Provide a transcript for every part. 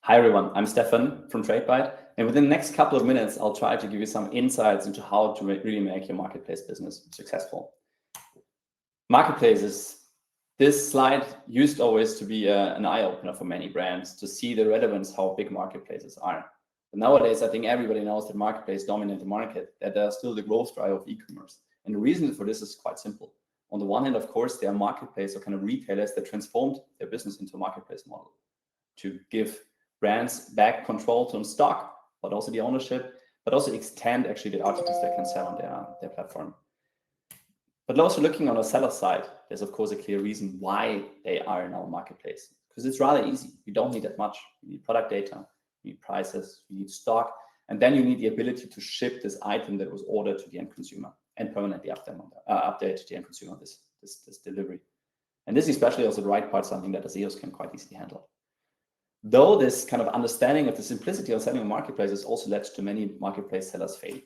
Hi everyone, I'm Stefan from Tradebyte, and within the next couple of minutes, I'll try to give you some insights into how to really make your marketplace business successful. Marketplaces. This slide used always to be an eye-opener for many brands to see the relevance how big marketplaces are. But nowadays, I think everybody knows that marketplace dominate the market, that they are still the growth driver of e-commerce. And the reason for this is quite simple. On the one hand, of course, they are marketplace or kind of retailers that transformed their business into a marketplace model to give brands back control to stock, but also the ownership, but also extend actually the articles they can sell on their platform. But also looking on the seller side, there's of course a clear reason why they are in our marketplace, because it's rather easy. You don't need that much. You need product data, you need prices, you need stock, and then you need the ability to ship this item that was ordered to the end consumer and permanently update to the end consumer this delivery. And this is especially also the right part, something that the SEOs can quite easily handle. Though this kind of understanding of the simplicity of selling a marketplace has also led to many marketplace sellers fail.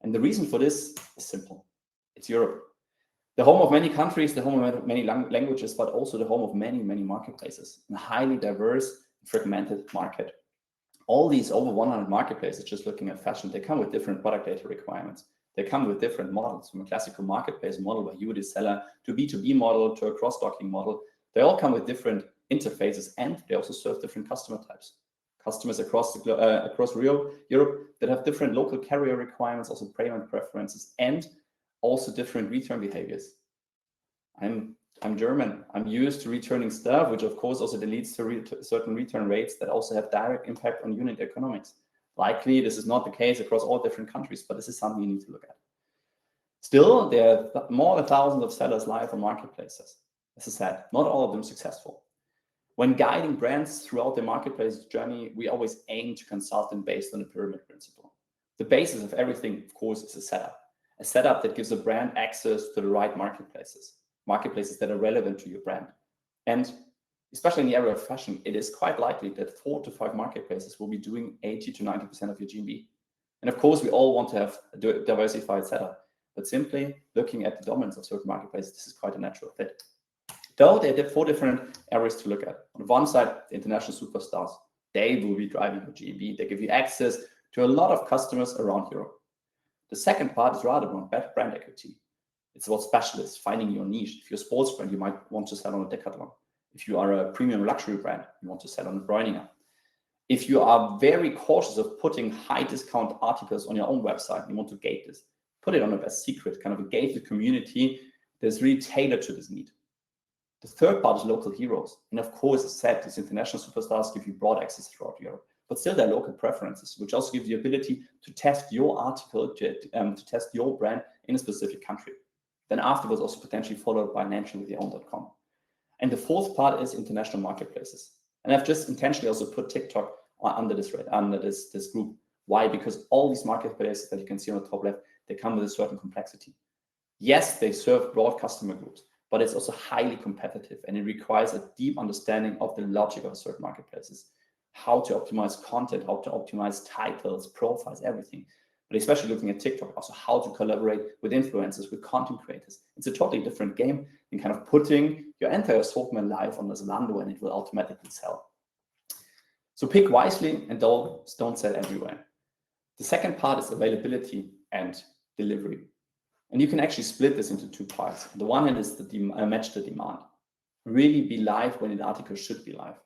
And the reason for this is simple. It's Europe. The home of many countries, the home of many languages, but also the home of many, many marketplaces, a highly diverse, fragmented market. All these over 100 marketplaces, just looking at fashion, they come with different product data requirements. They come with different models, from a classical marketplace model where you would seller to B2B model to a cross-docking model. They all come with different interfaces, and they also serve different customer types. Customers across Europe that have different local carrier requirements, also payment preferences, and also different return behaviors. I'm German. I'm used to returning stuff, which of course also leads to certain return rates that also have direct impact on unit economics. Likely, this is not the case across all different countries, but this is something you need to look at. Still, there are more than thousands of sellers live on marketplaces. As I said, not all of them successful. When guiding brands throughout the marketplace journey, we always aim to consult them based on the pyramid principle. The basis of everything, of course, is a setup that gives a brand access to the right marketplaces that are relevant to your brand. And especially in the area of fashion, it is quite likely that 4 to 5 marketplaces will be doing 80 to 90% of your GMV. And of course, we all want to have a diversified setup, but simply looking at the dominance of certain marketplaces, this is quite a natural fit. Though there are 4 different areas to look at. On one side, the international superstars. They will be driving your GMV. They give you access to a lot of customers around Europe. The second part is rather about brand equity. It's about specialists, finding your niche. If you're a sports brand, you might want to sell on a Decathlon. If you are a premium luxury brand, you want to sell on a Breuninger. If you are very cautious of putting high discount articles on your own website, you want to gate this. Put it on a best secret, kind of a gated community that's really tailored to this need. The third part is local heroes. And of course, as said, these international superstars give you broad access throughout Europe, but still there are local preferences, which also give you the ability to test your article, to test your brand in a specific country. Then afterwards, also potentially followed by an entry with your own.com. And the fourth part is international marketplaces. And I've just intentionally also put TikTok under this group. Why? Because all these marketplaces that you can see on the top left, they come with a certain complexity. Yes, they serve broad customer groups, but it's also highly competitive, and it requires a deep understanding of the logic of certain marketplaces, how to optimize content, how to optimize titles, profiles, everything. But especially looking at TikTok, also how to collaborate with influencers, with content creators. It's a totally different game than kind of putting your entire assortment live on the Zalando and it will automatically sell. So pick wisely and don't sell everywhere. The second part is availability and delivery. And you can actually split this into 2 parts. The one hand is the match the demand. Really be live when an article should be live.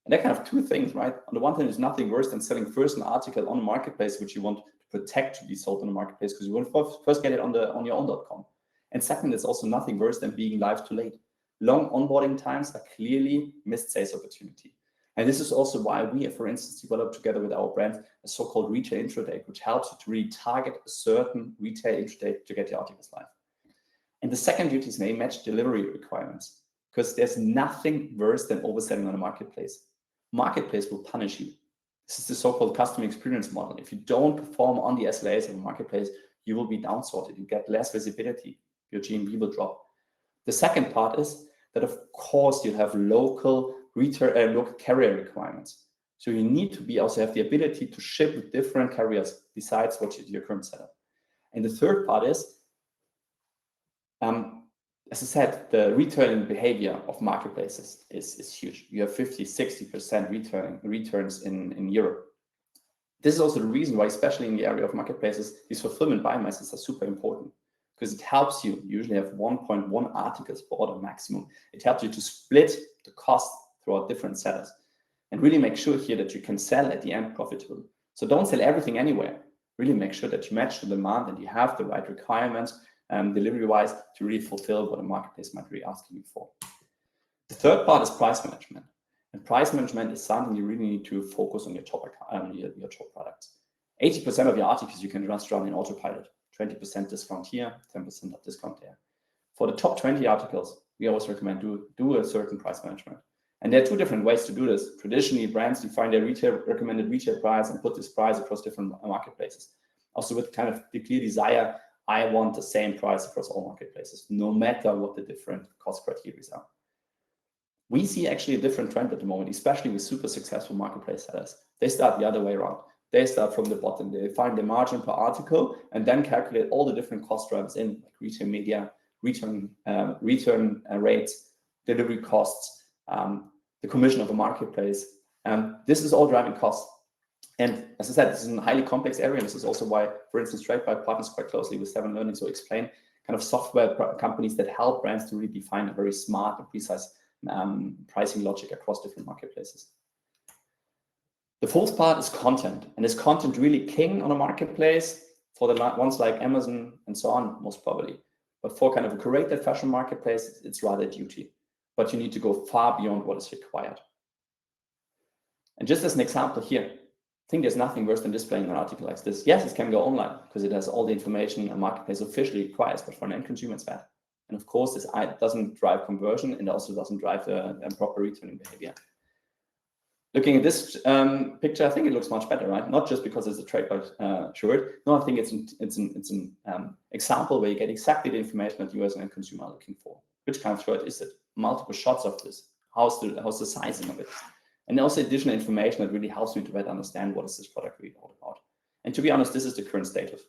And that kind of 2 things, right? On the one hand, there's nothing worse than selling first an article on a marketplace which you want to protect to be sold on the marketplace because you want to first get it on your own.com. And second, there's also nothing worse than being live too late. Long onboarding times are clearly missed sales opportunity. And this is also why we have, for instance, developed together with our brands a so-called retail intro date, which helps you to really target a certain retail intro date to get your articles live. And the second duty is match delivery requirements, because there's nothing worse than overselling on a marketplace. Marketplace will punish you. This is the so-called customer experience model. If you don't perform on the SLAs of a marketplace, you will be downsorted. You get less visibility. Your GMV will drop. The second part is that, of course, you have local carrier requirements. So you need to also have the ability to ship with different carriers besides what your current setup. And the third part is as I said, the returning behavior of marketplaces is huge. You have 50-60% returns in Europe. This is also the reason why, especially in the area of marketplaces, these fulfillment biomasses are super important, because it helps you usually have 1.1 articles per order maximum. It helps you to split the cost throughout different sellers and really make sure here that you can sell at the end profitable. So don't sell everything anywhere. Really make sure that you match the demand and you have the right requirements delivery-wise to really fulfill what a marketplace might be asking you for. The third part is price management. And price management is something you really need to focus on your top products. 80% of your articles you can just run in autopilot. 20% discount here, 10% of discount there. For the top 20 articles, we always recommend do a certain price management. And there are two different ways to do this. Traditionally, brands define their recommended retail price and put this price across different marketplaces. Also with kind of the clear desire, I want the same price across all marketplaces, no matter what the different cost criteria are. We see actually a different trend at the moment, especially with super successful marketplace sellers. They start the other way around. They start from the bottom. They find the margin per article and then calculate all the different cost drivers in, like retail media, return rates, delivery costs, the commission of a marketplace. This is all driving costs. And as I said, this is a highly complex area. And this is also why, for instance, Tradebyte partners quite closely with 7 Learning. So explain kind of software companies that help brands to really define a very smart and precise pricing logic across different marketplaces. The fourth part is content. And is content really king on a marketplace? For the ones like Amazon and so on, most probably. But for kind of a curated fashion marketplace, it's rather duty. But you need to go far beyond what is required. And just as an example here, I think there's nothing worse than displaying an article like this. Yes, it can go online because it has all the information a marketplace officially requires, but for an end consumer, it's bad. And of course, this doesn't drive conversion and also doesn't drive the proper returning behavior. Looking at this picture, I think it looks much better, right? Not just because it's a Tradebyte shirt. No, I think it's an example where you get exactly the information that you as an end consumer are looking for. Which kind of shirt is it? Multiple shots of this. How's the sizing of it? And also additional information that really helps me to better understand what is this product really all about. And to be honest, this is the current status.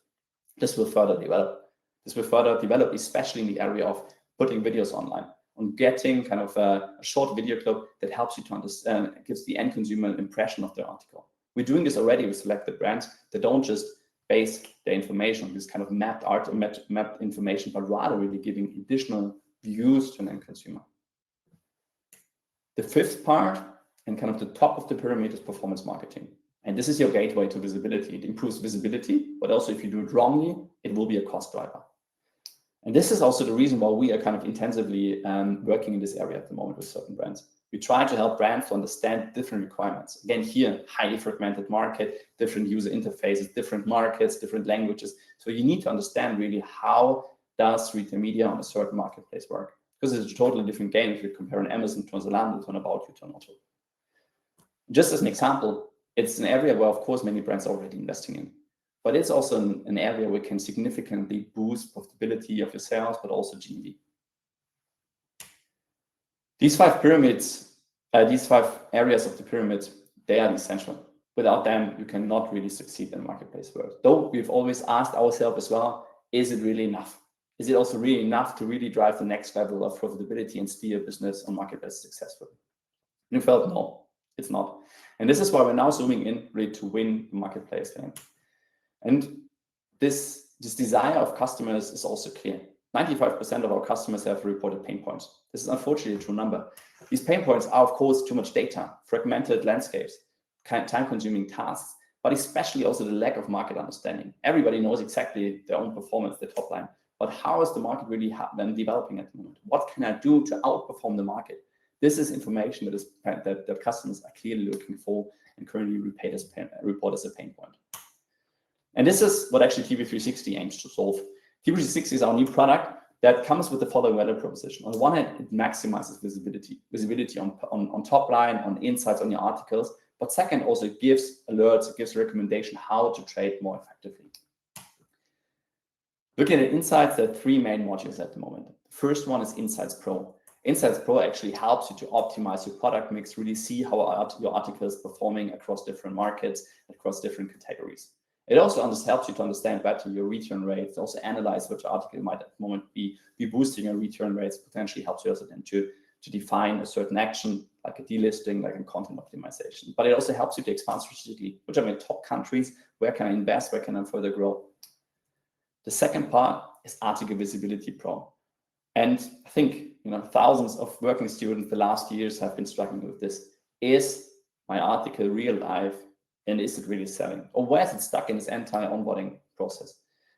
This will further develop. This will further develop, especially in the area of putting videos online, on getting kind of a short video clip that helps you to understand, gives the end consumer an impression of the article. We're doing this already with selected brands that don't just base their information on this kind of mapped information, but rather really giving additional views to an end consumer. The fifth part, and kind of the top of the pyramid, is performance marketing. And this is your gateway to visibility. It improves visibility, but also if you do it wrongly, it will be a cost driver. And this is also the reason why we are kind of intensively working in this area at the moment with certain brands. We try to help brands to understand different requirements. Again, here, highly fragmented market, different user interfaces, different markets, different languages. So you need to understand really how does retail media on a certain marketplace work? Because it's a totally different game if you compare an Amazon to a Zalando to an About You to an Otto. Just as an example, it's an area where, of course, many brands are already investing in. But it's also an area where you can significantly boost profitability of your sales, but also GMV. These 5 pyramids, these 5 areas of the pyramid, they are essential. Without them, you cannot really succeed in the marketplace world. Though we've always asked ourselves as well, is it really enough? Is it also really enough to really drive the next level of profitability and steer business on marketplace successfully? And we felt no. It's not. And this is why we're now zooming in really to win the marketplace game. And this desire of customers is also clear. 95% of our customers have reported pain points. This is unfortunately a true number. These pain points are, of course, too much data, fragmented landscapes, time-consuming tasks, but especially also the lack of market understanding. Everybody knows exactly their own performance, their top line. But how is the market really developing at the moment? What can I do to outperform the market? This is information that customers are clearly looking for and currently report as a pain point. And this is what actually TV360 aims to solve. TV360 is our new product that comes with the following value proposition. On the one hand, it maximizes visibility on top line, on insights on your articles. But second, also it gives alerts, it gives a recommendation how to trade more effectively. Looking at insights, there are 3 main modules at the moment. The first one is Insights Pro. Insights Pro actually helps you to optimize your product mix, really see how your article is performing across different markets, across different categories. It also helps you to understand better your return rates, also analyze which article might at the moment be boosting your return rates, potentially helps you also then to define a certain action, like a delisting, like a content optimization. But it also helps you to expand strategically, which are my top countries, where can I invest, where can I further grow. The second part is Article Visibility Pro. And I think, thousands of working students the last years have been struggling with this. Is my article real life? And is it really selling? Or where is it stuck in this entire onboarding process?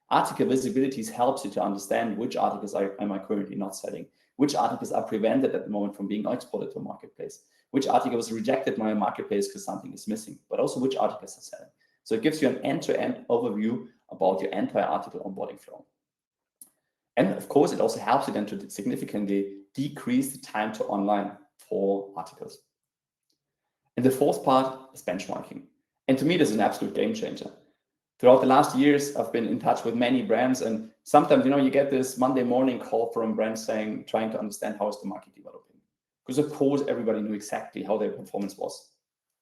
Article visibility helps you to understand which articles am I currently not selling, which articles are prevented at the moment from being exported to a marketplace, which article was rejected by a marketplace because something is missing, but also which articles are selling. So it gives you an end-to-end overview about your entire article onboarding flow. And of course, it also helps you then to significantly decrease the time to online for articles. And the fourth part is benchmarking. And to me, this is an absolute game changer. Throughout the last years, I've been in touch with many brands, and sometimes, you get this Monday morning call from brands trying to understand how is the market developing. Because of course, everybody knew exactly how their performance was,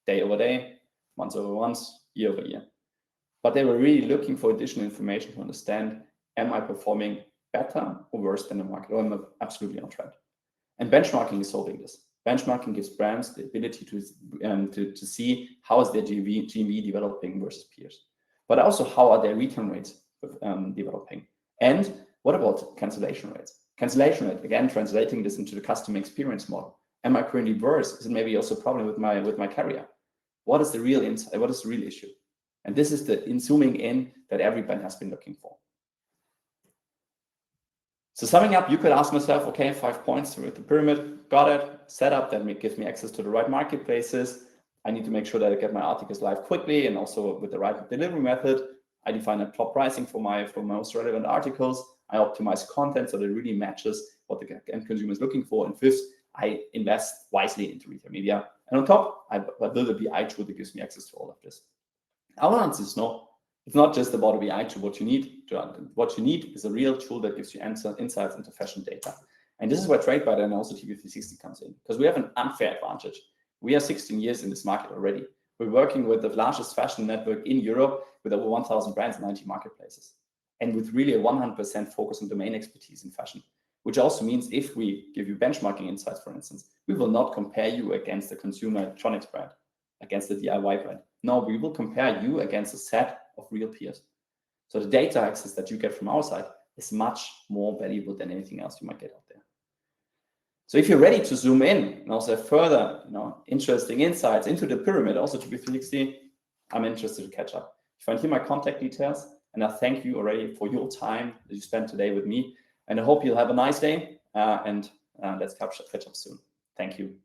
day over day, month over month, year over year. But they were really looking for additional information to understand, am I performing better or worse than the market, or am I absolutely on track? And benchmarking is solving this. Benchmarking gives brands the ability to see how is their GMV developing versus peers, but also how are their return rates developing, and what about cancellation rates? Cancellation rate, again, translating this into the customer experience model. Am I currently worse? Is it maybe also a problem with my carrier? What is the real insight? What is the real issue? And this is the zooming in that every brand has been looking for. So summing up, you could ask myself, okay, 5 points with the pyramid, got it, set up, that gives me access to the right marketplaces. I need to make sure that I get my articles live quickly and also with the right delivery method. I define a top pricing for my most relevant articles. I optimize content so that it really matches what the end consumer is looking for. And fifth, I invest wisely into retail media. And on top, I build a BI tool that gives me access to all of this. Our answer is no. It's not just about a BI tool. What you need is a real tool that gives you insights into fashion data. And this is where Tradebyte and also TV360 comes in, because we have an unfair advantage. We are 16 years in this market already. We're working with the largest fashion network in Europe with over 1,000 brands and 90 marketplaces. And with really a 100% focus on domain expertise in fashion, which also means if we give you benchmarking insights, for instance, we will not compare you against the consumer electronics brand, against the DIY brand. No, we will compare you against a set of real peers. So the data access that you get from our side is much more valuable than anything else you might get out there. So if you're ready to zoom in and also have further interesting insights into the pyramid, also to TV360, I'm interested to catch up. You find here my contact details, and I thank you already for your time that you spent today with me. And I hope you'll have a nice day, and let's catch up soon. Thank you.